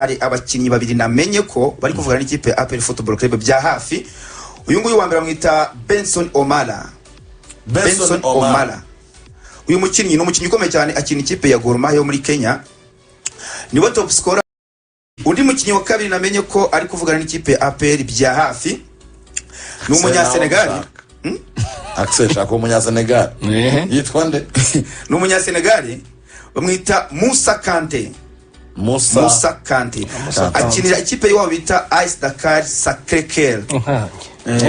ari abakinnyi babiri namenye ko bari kuvugana n'ikipe APR Football Club bya hafi. Uyu nguyu wa mbere amwita Benson Omala. Benson Omala. Uyu mukinnyi ni umukinnyi ukomeye cyane akina ikipe ya Gor Mahia yo muri Kenya. Niwe top scorer. Undi mukinnyi wa kabiri namenye ko ari kuvugana n'ikipe APR bya hafi. Ni umunyasenegali. Access ako umunyasenegali. Yitwa nde? Ni umunyasenegali bamwita Moussa Kante. Moussa Kante. Akinira ikipe yo bita AS Dakar Sacré-Cœur.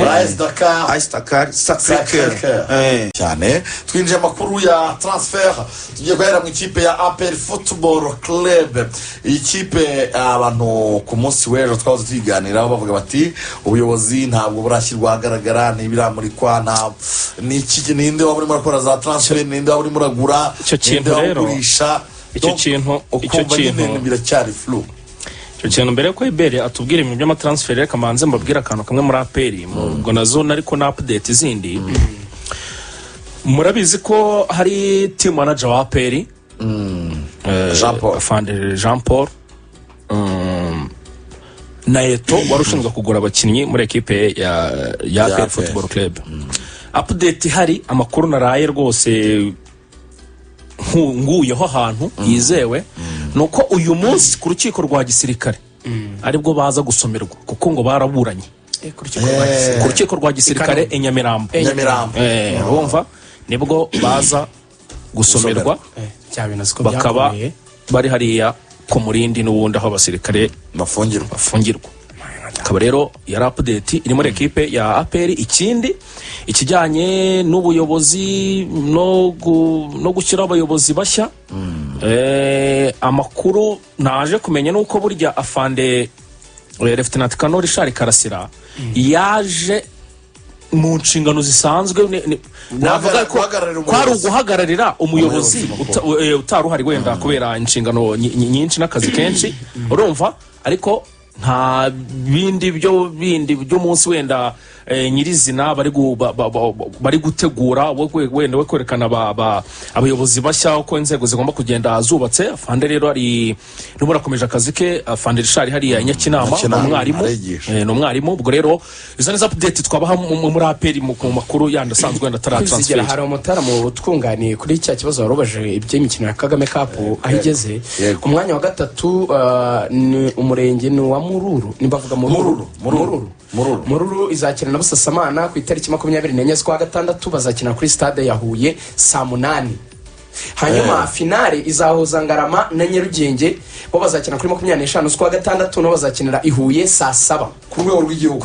AS Dakar Sacré-Cœur. Cyane twinjiye amakuru ya transfer tugiye guhera mu ikipe ya APR Football Club. Ikipe abantu ku munsi w'ejo twazo twiganiraho bavuga bati ubuyobozi ntabwo burashyirwa ahagaragara n'ibiramurikwa nta n'iki ninde waburi muri gukora za transfer ninde waburi muragura ninde wagurisha icyo kintu biracyari flu. Icyo kintu mbere ko ibere atubwire ibintu by'amatransfer reka manze mbabwira akantu kamwe muri APR ubwo nazo ariko na update zindi. Murabizi ko hari team manager wa APR Jean Paul na Eto warushinzwe kugura abakinnyi muri equipe ya APR Football Club. Update hari amakuru naraye rwose nguyeho ahantu yizewe nuko uyu munsi ku rukiko rwa gisirikare aribwo baza gusomerwa kuko ngo baraburanye ku rukiko rwa gisirikare Nyamirambo urumva nibwo baza gusomerwa bakaba bari hariya ku murindi n'ubundi aho abasirikare bafungirwa. Akaba rero yari update iri muri equipe ya APR. Ikindi ikijyanye n'ubuyobozi no gushyira abayobozi bashya amakuru naje kumenya nuko burya afande Lieutenant Colonel Richard Karasira yaje mu nshingano zisanzwe navuga ko kwari uguhagararira umuyobozi utaruhari wenda kubera inshingano nyinshi n'akazi kenshi urumva ariko nta bindi byo munsi wenda nyirizina bari gutegura wenda we kwerekana abayobozi bashya uko inzego zigomba kugenda zubatse. Afande rero ari n'umurakomeje akazi ke. Afande Richard hari ya Nyakinama umwarimu ubwo rero izo neza update twabaha muri APR mu makuru yandi asanzwe wenda taratransfer. Hari umutara mu twunganiye kuri cya kibazo warobaje iby'imikino ya Kagame Cup ahigeze ku mwanya wa gatatu ni umurenge ni wa Mururu nimbavuga Mururu izakina na Busasamana ku itariki 24 z'ukwa gatandatu bazakina kuri stade ya Huye saa 8. Hanyuma finale izahuza Ngarama na Nyarugenge bo bazakina kuri 25 z'ukwa gatandatu no bazakinira i Huye saa 7 ku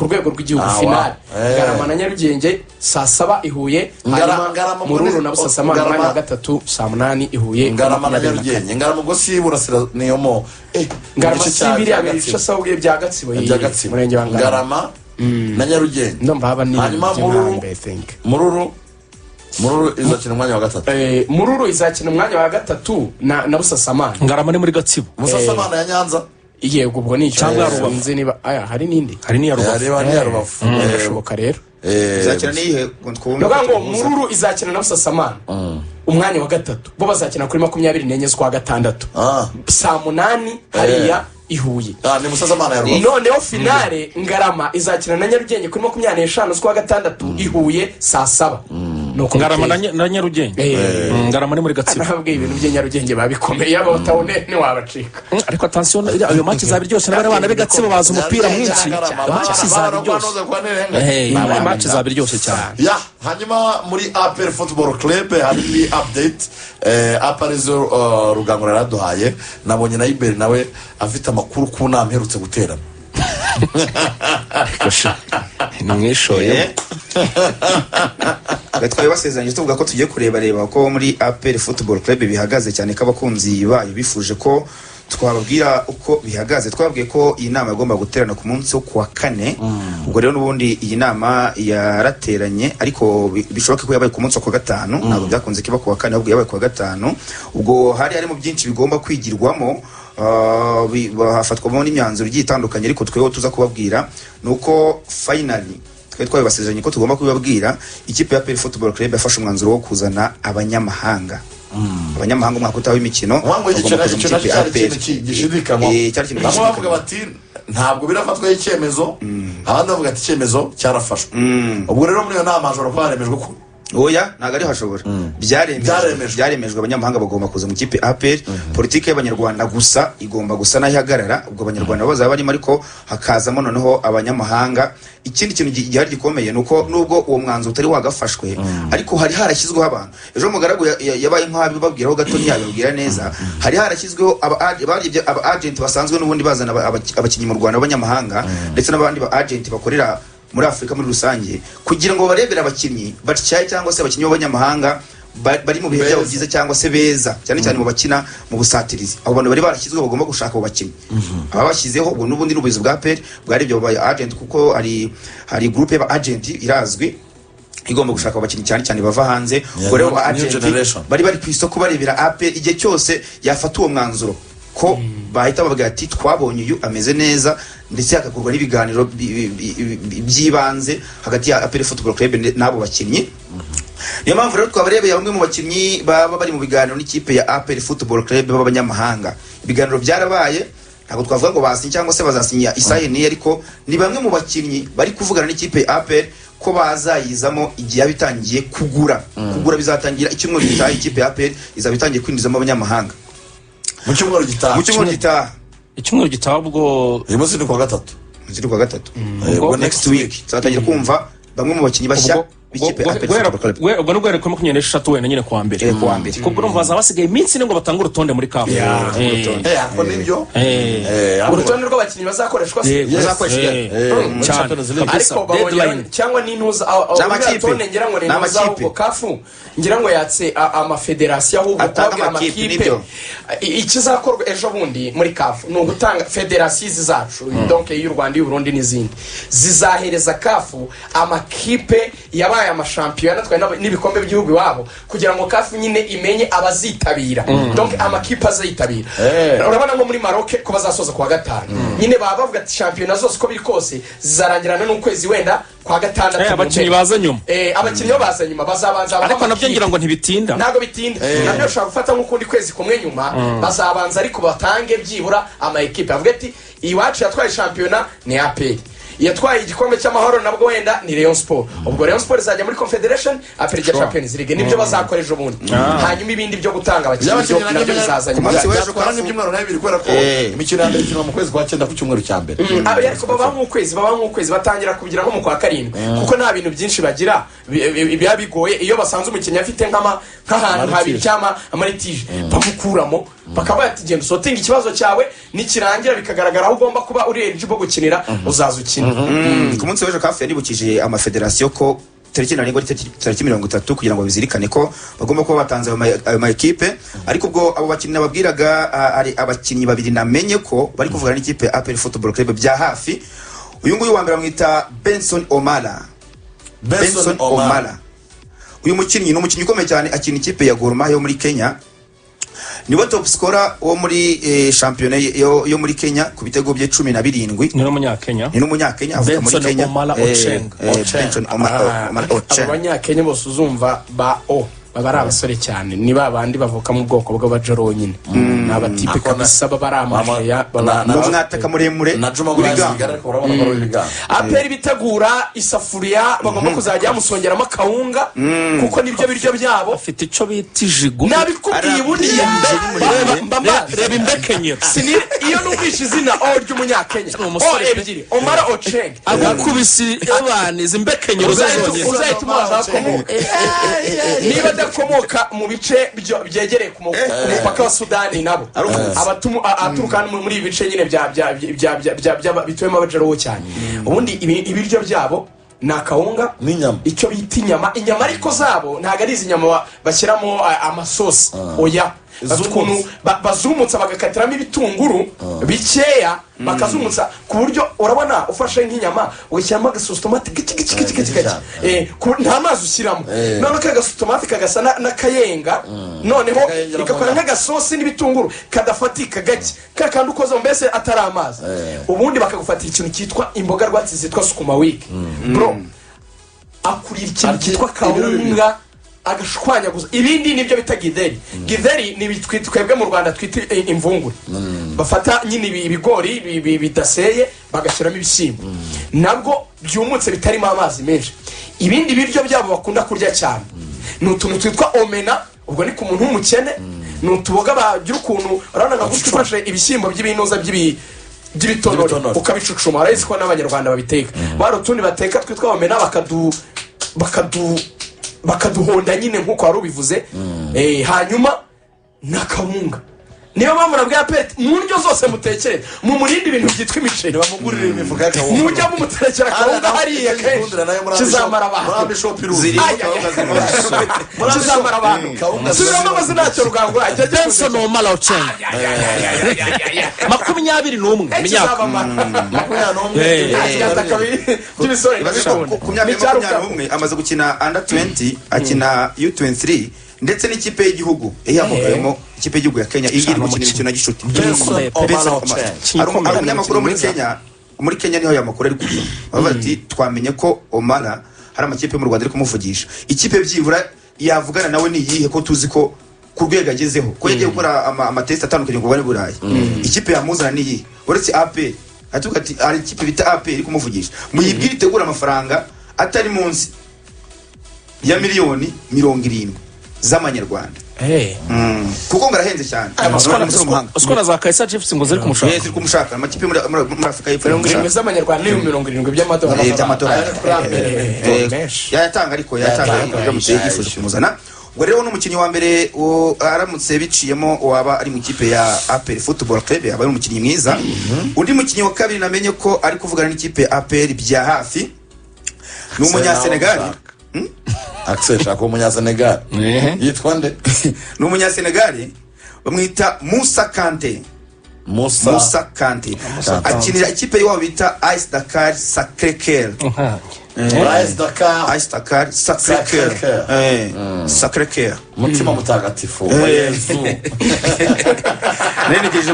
rwego rw'igihugu finale. Ngarama na Nyarugenge saa 7 i Huye. Ngarama Mururu na Busasamana mwanya wa gatatu saa 8 i Huye. Ngarama na Nyarugenge Ngarama gosi burasira niyomo Ngarama sibiri abisha sawuye bya Gatsibo murenge wa Ngarama na Nyarugenge ndumva haba ni Mururu izakina umwanya wa gatatu. Mururu izakina umwanya wa gatatu na Busasamana. Ngarama ni muri Gatsibo. Busasamana ya Nyanza. Yego ubwo ni cyangwa rubanze niba hari nindi. Hari ni ya Rubavu. Birashoboka rero. Izakina nihe ngo Mururu izakina na Busasamana. Umwanya wa gatatu. Bo bazakina kuri 24 z'ukwa gatandatu. Saa 8 hariya i Huye. Ni Busasamana ya Rubavu. Noneho finale Ngarama izakina na Nyarugenge kuri 25 z'ukwa gatandatu i Huye saa 7. Ngarama na Nyarugenge Ngarama ni muri Gatsibo. Ntabwo ibintu bye Nyarugenge babikomeye abatawone ni wabacika. Ariko attention ayo match zabiri byose n'abana be Gatsibo baza umupira mwinshi. Match zabiri byose match zabiri byose cyane. Ya hanyuma muri APR Football Club hari update aparizo Rugangura raduhaye nabonye na Iberi nawe afite amakuru ku nama herutse guterana. Nimwishoye twaye basezeranye tuvuga ko tugiye kureba ko muri APR Football Club bihagaze cyane k'abakunzi bayo bifuje ko twababwira uko bihagaze. Twabwiye ko iyi nama igomba guterana ku munsi wo kuwa 4. Ubwo rero nubundi iyi nama yarateranye ariko bishoboke ko yabaye ku munsi wa 5 ntabwo byakunze kiba kuwa 4 ahubwo yabaye kuwa 5. Ubwo hari mu byinshi bigomba kwigirwamo hafatwamo n'imyanzuro igiye itandukanye ariko tweho tuza kubabwira nuko finally twabibasezeranye ko tugomba kubibabwira. Ikipe ya APR Football Club yafashe umwanzuro wo kuzana abanyamahanga abanyamahanga umwaka utaha w'imikino wango icyo nacyo cyari ikintu gishidikanywa bamwe bavuga bati ntabwo birafatwaho icyemezo abandi bavuga ati icyemezo cyarafashwe ubwo rero muri iyo nama hashobora kuba haremejwe ko oya ntago ari hashobora byaremejwe abanyamahanga bagomba kuza mu kipe APR politike y'abanyarwanda gusa igomba gusa nayihagarara ubwo abanyarwanda bazaba barimo ariko hakazamo noneho abanyamahanga ikindi kintu gihari gikomeye nuko nubwo uwo mwanzo utari wagafashwe ariko hari harashyizweho abantu ejo mugaragu yabaye nk'abi babwiraho gato ntiyababwira neza hari harashyizweho aba agent basanzwe n'ubundi bazana abakinnyi mu Rwanda abanyamahanga ndetse n'abandi ba agent bakorera muri Afrika muri rusange kugira ngo barebere abakinnyi batyaye cyangwa se abakinnyi b'abanyamahanga bari mu bihe byabo byiza cyangwa se beza cyane cyane mu bakina mu busatirizi abo bantu bari barashyizweho bagomba gushaka abo bakinnyi aba bashyizeho ubwo n'ubundi n'ubuyobozi bwa APR bwari ibyo ba agent kuko hari group y'aba agent irazwi igomba gushaka abakinnyi cyane bava hanze ubwo rero agent bari ku isoko barebera APR igihe cyose yafata uwo mwanzuro ko bahita bavuga ati twabonye uyu ameze neza ndetse hakakorwa n'ibiganiro by'ibanze hagati ya APR Football Club n'abo bakinnyi niyo mpamvu rero twabarebeye bamwe mu bakinnyi baba bari mu biganiro n'ikipe ya APR Football Club b'abanyamahanga ibiganiro byarabaye ntabwo twavuga ngo basinye cyangwa se bazasinya isahe niye ariko ni bamwe mu bakinnyi bari kuvugana n'ikipe ya APR ko bazayizamo igihe yabitangiye kugura bizatangira icyumweru gitaha ikipe ya APR izaba itangiye kwinjizamo abanyamahanga mu cyumweru gitaha ubwo uyu munsi ni kuwa gatatu ubwo next week tuzatangira kumva bamwe mu bakinnyi bashya ubwo nubwo yari kuri 26 wenda nyine kuwa mbere kubwo urumva bazaba basigaye iminsi ngo batange urutonde muri kafu ako nibyo urutonde rw'abakinnyi bazakoreshwa ariko babonye cyangwa n'intuza urutonde ngira ngo n'intuza ahubwo kafu ngira ngo yatse amafederasiyo ahubwo kubabwira amakipe ikizakorwa ejo bundi muri kafu ni ugutanga federasiyo zacu donc y'u Rwanda y'u Burundi n'izindi zizahereza kafu amakipe yabaye amashampiyona twari n'ibikombe by'igihugu iwabo kugira ngo kafu nyine imenye abazitabira donc amakipe azitabira urabona ngo muri Maroc ko bazasoza kwa gatanu nyine baba bavuga ati shampiyona zose ko biri kose zizarangirana n'ukwezi wenda kwa gatandatu abakinnyi baza nyuma abakinnyi baza nyuma bazabanza ariko nabyo ngira ngo ntibitinda ntago bitinda nabyo ushaka gufata nk'ukundi kwezi kumwe nyuma bazabanza ariko batange byibura ama equipe avuga ati iwacu yatwaye shampiyona ni APR yatwaye igikombe cy'amahoro nabwo wenda ni Rayon Sport ubwo Rayon Sport izajya muri Confederation APR Champions League nibyo bazakoresha ubundi hanyuma ibindi byo gutanga abakinnyi nabyo bizazanye mu cyumweru n'ibyumweru nabiri kubera ko imikino ya mbere ikinwa mu kwezi kwa 9 ku cyumweru cya mbere ariko baba nk'ukwezi batangira kugira nko mu kwa karindwi kuko nta bintu byinshi bagira biba bigoye iyo basanze umukinnyi afite nk'ahantu habiri cyama amaritije bamukuramo bakaba batigenda usotinga ikibazo cyawe nikirangira bikagaragara aho ugomba kuba uri eligible gukinira uzaza ukina ku munsi w'ejo kafu yanibukije amafederasiyo ko tariki 30 kugira ngo bizirikane ko bagomba kuba batanze ayo ma equipe ariko ubwo abo bakinnyi nababwiraga ari abakinnyi babiri namenye ko bari kuvugana n'ikipe APR Football Club bya hafi uyu nguyu wa mbere amwita Benson Omala uyu mukinnyi ni umukinnyi ukomeye cyane akina ikipe ya Gor Mahia yo muri Kenya niwe top scorer wo muri championnat yo muri Kenya ku bitego bye 17 ni n'umunyakenya avuka muri Kenya Benson Omala abanyakenya bose uzumva baba ari abasore cyane ni babandi bavuka mu bwoko bw'abajoro nyine n'abatipe kabisa baba ari amashya n'umwataka muremure APR bitegura isafuriya bagomba kuzajya musongeramo akawunga kuko nibyo biryo byabo afite ico bita ijigo nabikubwiye buriya reba imbekenyero iyo numvishe izina ry'umunyakenya ebyiri Omara Ocheng agukubisi abana izi mbekenyero zazonye uzayituma niba komoka mu bice byegereye ku mupaka wa Sudani nabo aturuka muri ibice nyine bya bitwemo abajero cyane ubundi ibiryo byabo nakawunga n'inyama icyo bita inyama ariko zabo ntago ari izi nyama bashyiramo amasosi oya ukuntu bazumutsa bagakatiramo ibitunguru bikeya bakazumutsa ku buryo urabona ufashe nk'inyama ugashyiramo agasosi tomate nta mazi ushyiramo none kagasosi tomate kagasa n'akayenga noneho igakora nk'agasosi n'ibitunguru kadafatika gake kakandi ukoze mbese atari amazi ubundi bakagufatira ikintu cyitwa imboga rwatsi zitwa sukuma wiki bro akurira ikintu cyitwa kawunga agashwanyaguza ibindi nibyo bita gideri. Gideri ni twebwe mu Rwanda twita imvungure, bafata nyine ibigori bidaseye bagashyiramo ibishyimbo nabwo byumutse bitarimo amazi menshi. Ibindi biryo byabo bakunda kurya cyane ni utuntu twitwa omena, ubwo ni ku muntu w'umukene, ni utuboga bagira ukuntu urabona nka gufashe ibishyimbo by'ibinuza by'ibitonore ukabicucuma. Urabona ko n'abanyarwanda babiteka, bari utundi bateka twitwa omena bakaduhonda nyine nk'uko wari ubivuze, hanyuma n'akawunga. Niyo mpamvu nabwo yapeti mu ndyo zose mutekere mu murindi ibintu byitwa imiceri, bamugurira imifuka y'akawunga, mujya mumuterekera akawunga hariya kenshi kizamara abantu kizamara abantu subiramo amazina yacyo rugangura Benson Omala ucenga 21 21 amaze gukina under 20 akina U23 ndetse n'ikipe y'igihugu yamugayemo ikipe y'igihugu ya Kenya iri gukina imikino y'ishuti. Ari umunyamakuru muri Kenya niho yamakuru ari kuva bavuga ati twamenye ko Omala hari amakipe mu Rwanda ari kumuvugisha, ikipe byibura yavugana nawe ni yihe ko tuzi ko ku rwego agezeho ko yagiye gukora amatest atandukanye ngo bari burayi. Ikipe yamuzana ni yihe uretse APR? Atuka ati ari ikipe bita APR iri kumuvugisha, muyibwira itegura amafaranga atari munsi ya miliyoni 70 z'amanyarwanda. Kuko ngarahenze cyane. Uskona za Kaisa Chiefs ngo ziri kumushaka. Ziri kumushaka amakipe muri Afrika y'Epfo. 70 z'amanyarwanda ni 70 by'amadolari. Yatanga ariko yatanga yifuje kumuzana. Ubwo rero n'umukinnyi wa mbere aramutse biciyemo waba ari mu kipe ya APR Football Club, aba ari umukinnyi mwiza. Undi mukinnyi wa kabiri namenye ko ari kuvugana n'ikipe ya APR bya hafi ni umunyasenegal. Axel shaka umunyasenegal yitwa nde? Ni umunyasenegal bamwita Moussa Kante. Moussa Kante akinira ikipe yabo bita AS Dakar Sacré-Cœur. AS Dakar Sacré-Cœur. Sacré-Cœur mutima mutagatifu. nenegeje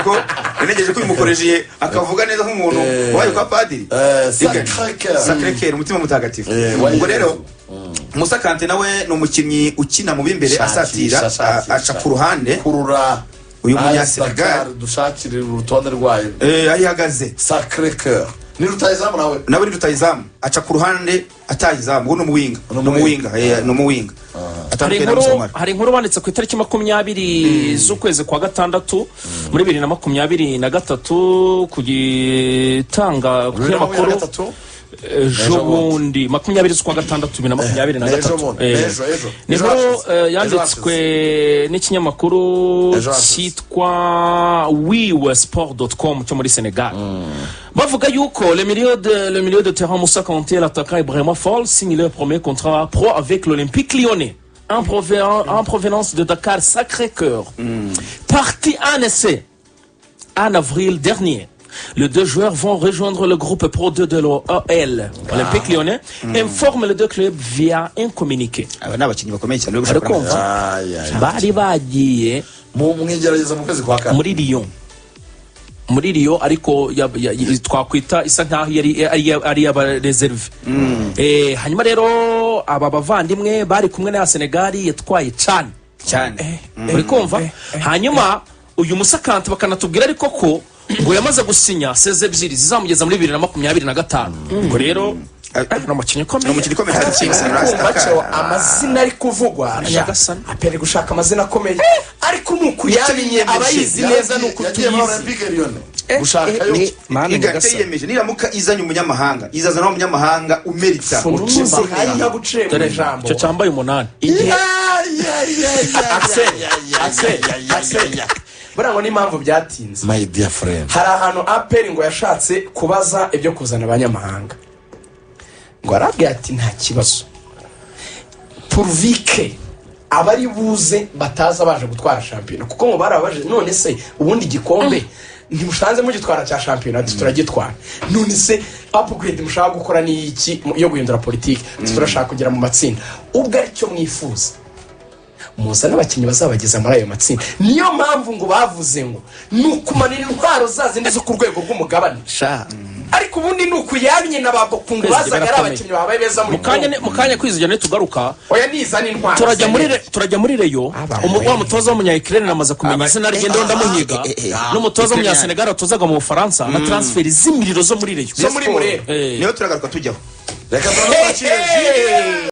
ko bimukoreje akavuga neza nk'umuntu wayo kwa padiri. Sacré-Cœur mutima mutagatifu. Ubwo rero Moussa Kante nawe no mukinnyi ukina mu bimbere asatira aca ku ruhande kurura uyu munyasenegal dushakire urutonde rwayo ayihagaze Sacré-Cœur ni rutayizamu nawe ni rutayizamu aca ku ruhande atayizamu ngo no muwinga hari inkuru banditse ku itariki 20 z'ukwezi kwa gatandatu muri 2023 kugitanga ku makuru Jobundi 20 z'ukwa gatandatu 2023 niho yanditswe n'ikinyamakuru cyitwa usps.com cyo muri Senegal. Bavuga yuko le milieu de terrain Moussa Kante, l'attaquant est vraiment fort, signe le premier contrat pro avec l'Olympique Lyonnais en provenance de Dakar Sacré-Cœur. Parti en essai en avril dernier. Les deux joueurs vont rejoindre le groupe Pro 2 de l'OL, Olympique Lyonnais, informe les deux clubs via un communiqué. Bari bagiye muri Lyon ariko twakwita isa nkaho ari abareserve. Hanyuma rero aba bavandimwe bari kumwe na Senegal yatwaye cyane uri kumva. Hanyuma uyu Moussa Kante bakanatubwira ariko ko ngo yamaze gusinya seze ebyiri zizamugeza muri 2025. Ngo rero n'umukinnyi ukomeye amazina ari kuvugwa apere gushaka amazina akomeye ariko nuko yabiye abayizi neza nuko gushaka yiyemeje niramuka izanye umunyamahanga izazana umunyamahanga umerita cyo cyambaye 8 Axel Burango n'impamvu byatinze. My dear friend, hari ahantu APR ngo yashatse kubaza ibyo kuzana abanyamahanga, ngo arabwira ati nta kibazo pourvike abari buze bataza baje gutwara shampiyona, kuko ngo barabaje none se ubundi gikombe ntimushanze mugitwara cya shampiyona turagitwara, none se upgrade mushaka gukora ni iki yo guhindura politiki turashaka kugera mu matsinda, ubwo aricyo mwifuza muza n'abakinnyi bazabageza muri ayo matsinda. Niyo mpamvu ngo bavuze ngo nukumanira intwaro zazindi zo ku rwego rw'umugabane ariko ubundi ni ukuyamye n'abakungu bazaga ari abakinnyi babaye beza muri mukanya kwizigana tugaruka oya niza n'intwaro turajya muri reyo wa mutoza w'umunya-Ukraine namaze kumenya izina rye ndo ndamuhiga n'umutoza w'umunya-Senegal atozaga mu Bufaransa na transfer z'imiriro zo muri reyo zo muri murere niyo turagaruka tujyaho reka turabakire